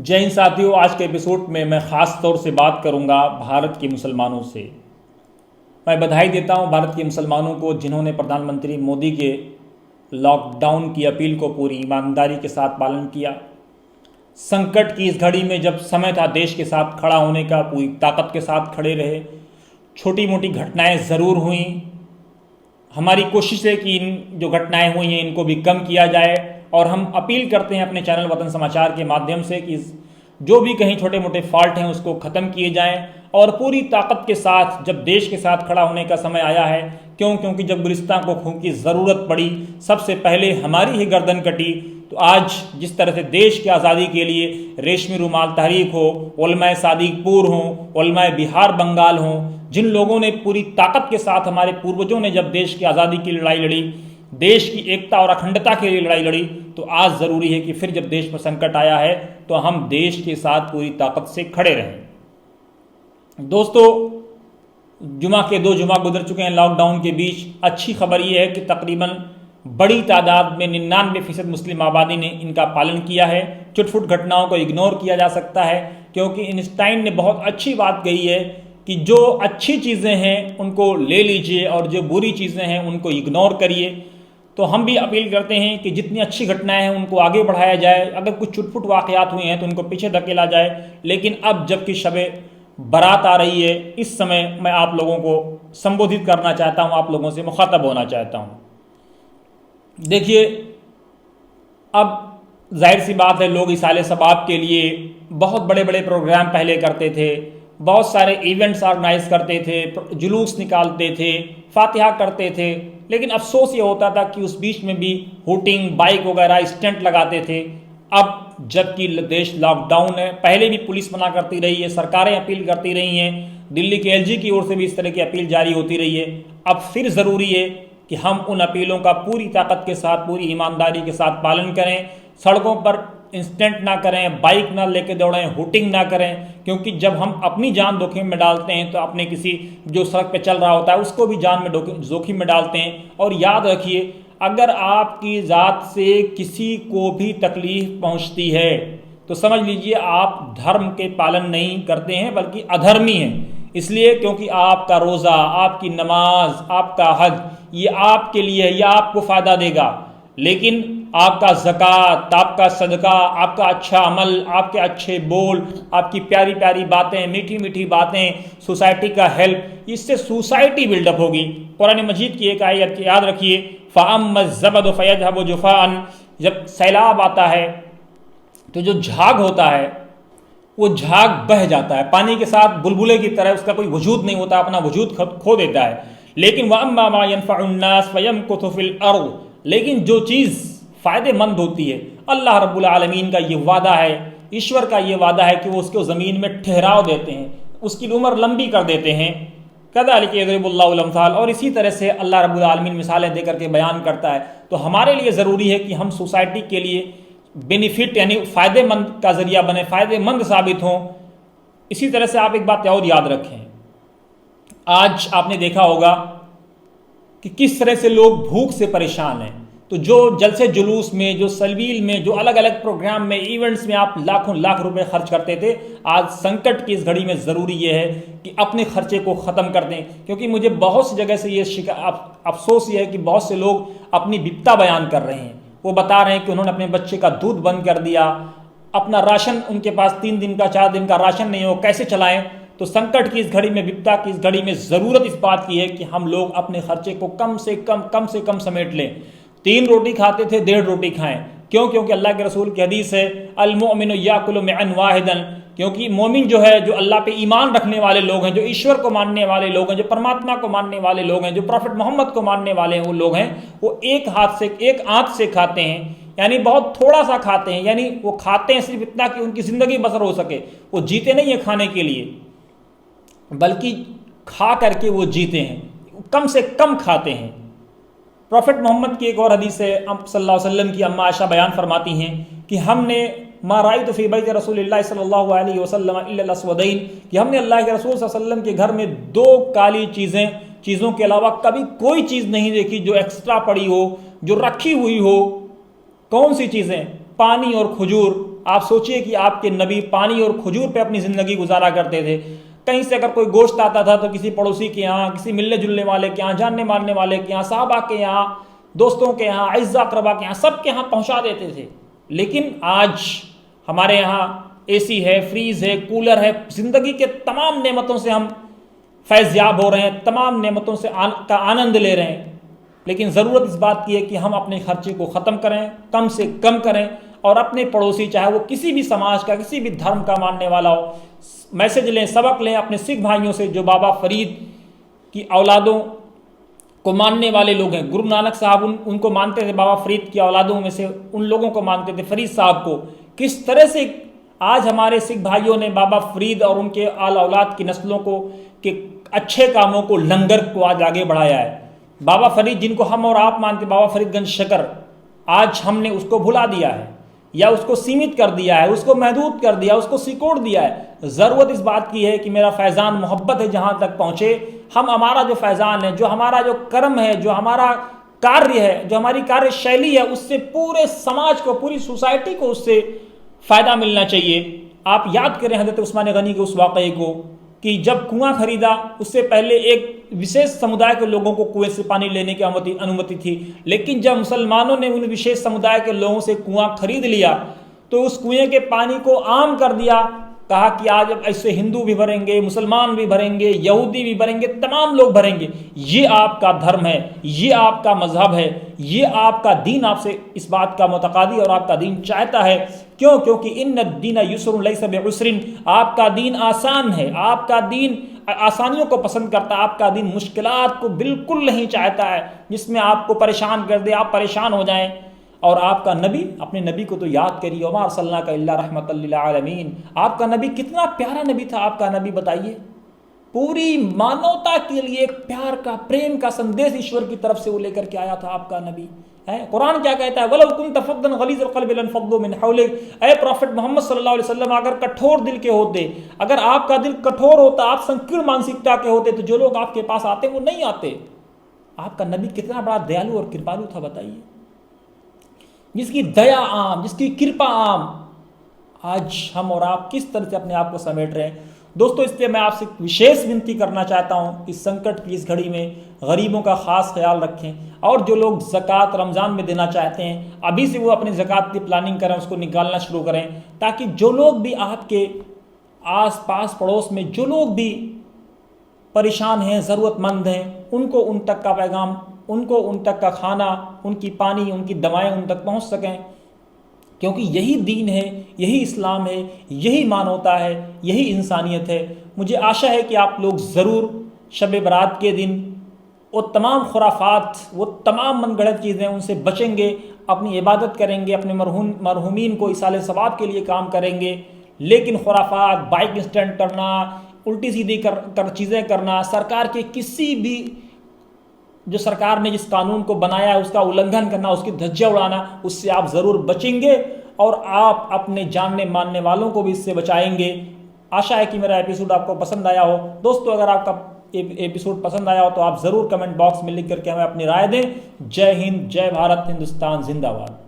जय हिंद साथियों। आज के एपिसोड में मैं ख़ास तौर से बात करूंगा भारत के मुसलमानों से। मैं बधाई देता हूं भारत के मुसलमानों को जिन्होंने प्रधानमंत्री मोदी के लॉकडाउन की अपील को पूरी ईमानदारी के साथ पालन किया। संकट की इस घड़ी में जब समय था देश के साथ खड़ा होने का, पूरी ताकत के साथ खड़े रहे। छोटी मोटी घटनाएं ज़रूर हुई, हमारी कोशिश है कि इन जो घटनाएं हुई हैं इनको भी कम किया जाए। और हम अपील करते हैं अपने चैनल वतन समाचार के माध्यम से कि जो भी कहीं छोटे मोटे फॉल्ट हैं उसको ख़त्म किए जाएं और पूरी ताकत के साथ जब देश के साथ खड़ा होने का समय आया है। क्योंकि जब गुलिस्तान को खून की ज़रूरत पड़ी सबसे पहले हमारी ही गर्दन कटी। तो आज जिस तरह से देश की आज़ादी के लिए रेशमी रुमाल तहरीक हो, उलमाए सादिकपुर हो, उलमाए बिहार बंगाल हो, जिन लोगों ने पूरी ताकत के साथ, हमारे पूर्वजों ने जब देश की आज़ादी की लड़ाई लड़ी, देश की एकता और अखंडता के लिए लड़ाई लड़ी, तो आज ज़रूरी है कि फिर जब देश पर संकट आया है तो हम देश के साथ पूरी ताकत से खड़े रहें। दोस्तों, जुमा के 2 जुमा गुजर चुके हैं लॉकडाउन के बीच। अच्छी खबर यह है कि तकरीबन बड़ी तादाद में 99% मुस्लिम आबादी ने इनका पालन किया है। चुटफुट घटनाओं को इग्नोर किया जा सकता है, क्योंकि आइंस्टाइन ने बहुत अच्छी बात कही है कि जो अच्छी चीज़ें हैं उनको ले लीजिए और जो बुरी चीज़ें हैं उनको इग्नोर करिए। तो हम भी अपील करते हैं कि जितनी अच्छी घटनाएं हैं उनको आगे बढ़ाया जाए। अगर कुछ चुटपुट वाक़यात हुए हैं तो उनको पीछे धकेला जाए। लेकिन अब जबकि शबे बारात आ रही है, इस समय मैं आप लोगों को संबोधित करना चाहता हूं, आप लोगों से मुखातब होना चाहता हूं। देखिए, अब जाहिर सी बात है, लोग इसाले सबाब के लिए बहुत बड़े बड़े प्रोग्राम पहले करते थे, बहुत सारे इवेंट्स ऑर्गेनाइज करते थे, जुलूस निकालते थे, फातिहा करते थे। लेकिन अफसोस ये होता था कि उस बीच में भी हुटिंग, बाइक वगैरह स्टंट लगाते थे। अब जबकि देश लॉकडाउन है, पहले भी पुलिस मना करती रही है, सरकारें अपील करती रही हैं, दिल्ली के एलजी की ओर से भी इस तरह की अपील जारी होती रही है। अब फिर ज़रूरी है कि हम उन अपीलों का पूरी ताकत के साथ, पूरी ईमानदारी के साथ पालन करें। सड़कों पर इंस्टेंट ना करें, बाइक ना लेके दौड़ें, हुटिंग ना करें, क्योंकि जब हम अपनी जान जोखिम में डालते हैं तो अपने किसी जो सड़क पे चल रहा होता है उसको भी जान में जोखिम में डालते हैं। और याद रखिए, अगर आपकी ज़ात से किसी को भी तकलीफ पहुंचती है तो समझ लीजिए आप धर्म के पालन नहीं करते हैं बल्कि अधर्मी हैं। इसलिए क्योंकि आपका रोज़ा, आपकी नमाज, आपका हज, ये आपके लिए है, ये आपको फ़ायदा देगा। लेकिन आपका ज़कात, आपका सदका, आपका अच्छा अमल, आपके अच्छे बोल, आपकी प्यारी प्यारी बातें, मीठी मीठी बातें, सोसाइटी का हेल्प, इससे सोसाइटी बिल्डअप होगी। कुरान मजीद की एक आयत याद रखिए, फ़अम्मा ज़बद फ़यज़हबु जुफ़ाअन, जब सैलाब आता है तो जो झाग होता है वो झाग बह जाता है, पानी के साथ बुलबुले की तरह, उसका कोई वजूद नहीं होता, अपना वजूद खो देता है। लेकिन वअम्मा मा यनफ़उन्नास फ़यमकुथु फ़िल अर्ज़, लेकिन जो चीज़ फ़ायदेमंद होती है, अल्लाह रब्बुल आलमीन का ये वादा है, ईश्वर का ये वादा है कि वो उसको ज़मीन में ठहराव देते हैं, उसकी उम्र लंबी कर देते हैं। कज़ालिक यज़रिबुल्लाहुल अम्साल, और इसी तरह से अल्लाह रब्बुल आलमीन मिसालें देकर के बयान करता है। तो हमारे लिए ज़रूरी है कि हम सोसाइटी के लिए बेनिफिट यानी फ़ायदेमंद का ज़रिया बने, फ़ायदेमंद साबित हों। इसी तरह से आप एक बात और याद रखें, आज आपने देखा होगा कि किस तरह से लोग भूख से परेशान हैं। तो जो जलसे जुलूस में, जो सलवील में, जो अलग अलग प्रोग्राम में, इवेंट्स में आप लाखों लाख रुपए खर्च करते थे, आज संकट की इस घड़ी में ज़रूरी ये है कि अपने खर्चे को ख़त्म कर दें। क्योंकि मुझे बहुत सी जगह से ये अफसोस ये है कि बहुत से लोग अपनी विपदा बयान कर रहे हैं। वो बता रहे हैं कि उन्होंने अपने बच्चे का दूध बंद कर दिया, अपना राशन, उनके पास 3 दिन का 4 दिन का राशन नहीं हो, कैसे चलाएं। तो संकट की इस घड़ी में, विपदा की इस घड़ी में ज़रूरत इस बात की है कि हम लोग अपने खर्चे को कम से कम समेट लें। 3 रोटी खाते थे, 1.5 रोटी खाएं। क्यों? क्योंकि अल्लाह के रसूल की हदीस है, अल मोमिनु याकुलु मिअन वाहिदन, क्योंकि मोमिन जो है, जो अल्लाह पे ईमान रखने वाले लोग हैं, जो ईश्वर को मानने वाले लोग हैं, जो परमात्मा को मानने वाले लोग हैं, जो प्रॉफिट मोहम्मद को मानने वाले हैं, वो लोग हैं, वो एक आंत से खाते हैं, यानी बहुत थोड़ा सा खाते हैं। यानी वो खाते हैं सिर्फ इतना कि उनकी ज़िंदगी बसर हो सके। वो जीते नहीं है खाने के लिए, बल्कि खा करके वो जीते हैं, कम से कम खाते हैं। प्रॉफिट मोहम्मद की एक और हदीस है, सल्लल्लाहु अलैहि वसल्लम की, अम्मा आयशा बयान फरमाती हैं कि हमने मा रायतु फ़ी बैत रसूलिल्लाह सल्लल्लाहु अलैहि वसल्लम इल्ला अस्वदैन, कि हमने अल्लाह के रसूल सल्लल्लाहु अलैहि वसल्लम के घर में 2 काली चीज़ों के अलावा कभी कोई चीज़ नहीं देखी जो एक्स्ट्रा पड़ी हो, जो रखी हुई हो। कौन सी चीज़ें? पानी और खजूर। आप सोचिए कि आपके नबी पानी और खजूर पे अपनी ज़िंदगी गुजारा करते थे। कहीं से अगर कोई गोश्त आता था तो किसी पड़ोसी के यहाँ, किसी मिलने जुलने वाले के यहाँ, जानने मानने वाले के यहाँ, साहबा के यहाँ, दोस्तों के यहाँ, इज़्ज़ा अक़रबा के यहाँ, सब के यहाँ पहुँचा देते थे। लेकिन आज हमारे यहाँ एसी है, फ्रीज है, कूलर है, ज़िंदगी के तमाम नेमतों से हम फैज़याब हो रहे हैं, तमाम नेमतों से का आनंद ले रहे हैं। लेकिन ज़रूरत इस बात की है कि हम अपने खर्चे को ख़त्म करें, कम से कम करें, और अपने पड़ोसी, चाहे वो किसी भी समाज का, किसी भी धर्म का मानने वाला हो, मैसेज लें, सबक लें अपने सिख भाइयों से जो बाबा फरीद की औलादों को मानने वाले लोग हैं। गुरु नानक साहब उनको मानते थे, बाबा फरीद की औलादों में से उन लोगों को मानते थे, फरीद साहब को। किस तरह से आज हमारे सिख भाइयों ने बाबा फरीद और उनके आल औलाद की नस्लों को के अच्छे कामों को, लंगर को आज आगे बढ़ाया है। बाबा फरीद जिनको हम और आप मानते, बाबा फरीदगंज शकर, आज हमने उसको भुला दिया है या उसको सीमित कर दिया है, उसको महदूद कर दिया, उसको सिकोड़ दिया है। ज़रूरत इस बात की है कि मेरा फैज़ान मोहब्बत है जहाँ तक पहुँचे, हम हमारा जो फैज़ान है, जो हमारा जो कर्म है, जो हमारा कार्य है, जो हमारी कार्यशैली है, उससे पूरे समाज को, पूरी सोसाइटी को उससे फ़ायदा मिलना चाहिए। आप याद करें हज़रत उस्मान गनी के उस वाक़ये को कि जब कुआं खरीदा, उससे पहले एक विशेष समुदाय के लोगों को कुएं से पानी लेने की अनुमति थी। लेकिन जब मुसलमानों ने उन विशेष समुदाय के लोगों से कुआं खरीद लिया तो उस कुएं के पानी को आम कर दिया। कहा कि आज अब ऐसे हिंदू भी भरेंगे, मुसलमान भी भरेंगे, यहूदी भी भरेंगे, तमाम लोग भरेंगे। ये आपका धर्म है, ये आपका मजहब है, ये आपका दीन आपसे इस बात का मुतकादी और आपका दीन चाहता है। क्यों? क्योंकि इन्न दीन युस्रुन लैसा बिउस्रिन, आपका दीन आसान है, आपका दीन आसानियों को पसंद करता है, आपका दीन मुश्किलात को बिल्कुल नहीं चाहता है जिसमें आपको परेशान कर दे, आप परेशान हो जाएं। और आपका नबी, अपने नबी को तो याद करिए, वमा अरसलनाका इल्ला रहमतल लिल आलमीन। आपका नबी कितना प्यारा नबी था। आपका नबी बताइए, पूरी मानवता के लिए प्यार का, प्रेम का संदेश ईश्वर की तरफ से वो लेकर के आया था आपका नबी है। कुरान क्या कहता है? वलौ कुन्त फद्दन गलीज़ल क़ल्बि लन्फ़द्दू मिन हौलिक। ऐ प्रॉफिट मोहम्मद सल्लल्लाहु अलैहि वसल्लम, अगर कठोर दिल के होते, अगर आपका दिल कठोर होता, आप संकीर्ण मानसिकता के होते, तो जो लोग आपके पास आते वो नहीं आते। आपका नबी कितना बड़ा दयालु और कृपालु था बताइए, जिसकी दया आम, जिसकी कृपा आम। आज हम और आप किस तरह से अपने आप को समेट रहे हैं दोस्तों। इसलिए मैं आपसे विशेष विनती करना चाहता हूँ, इस संकट की इस घड़ी में गरीबों का खास ख्याल रखें। और जो लोग ज़कात रमज़ान में देना चाहते हैं, अभी से वो अपनी ज़कात की प्लानिंग करें, उसको निकालना शुरू करें, ताकि जो लोग भी आपके आस पास पड़ोस में जो लोग भी परेशान हैं, ज़रूरतमंद हैं, उनको उन तक का पैगाम, उनको उन तक का खाना, उनकी पानी, उनकी दवाएं उन तक पहुंच सकें। क्योंकि यही दीन है, यही इस्लाम है, यही मानवता है, यही इंसानियत है। मुझे आशा है कि आप लोग ज़रूर शब बरात के दिन वो तमाम खुराफात, वो तमाम मनगढ़ंत चीज़ें, उनसे बचेंगे, अपनी इबादत करेंगे, अपने मरहूमीन को इसाले सवाब के लिए काम करेंगे। लेकिन खुराफात, बाइक इंस्टेंट करना, उल्टी सीधी कर चीज़ें करना, सरकार के किसी भी, जो सरकार ने जिस कानून को बनाया है उसका उल्लंघन करना, उसकी धज्जियां उड़ाना, उससे आप ज़रूर बचेंगे और आप अपने जानने मानने वालों को भी इससे बचाएंगे। आशा है कि मेरा एपिसोड आपको पसंद आया हो। दोस्तों, अगर आपका एपिसोड पसंद आया हो तो आप ज़रूर कमेंट बॉक्स में लिख करके हमें अपनी राय दें। जय हिंद, जय भारत, हिंदुस्तान जिंदाबाद।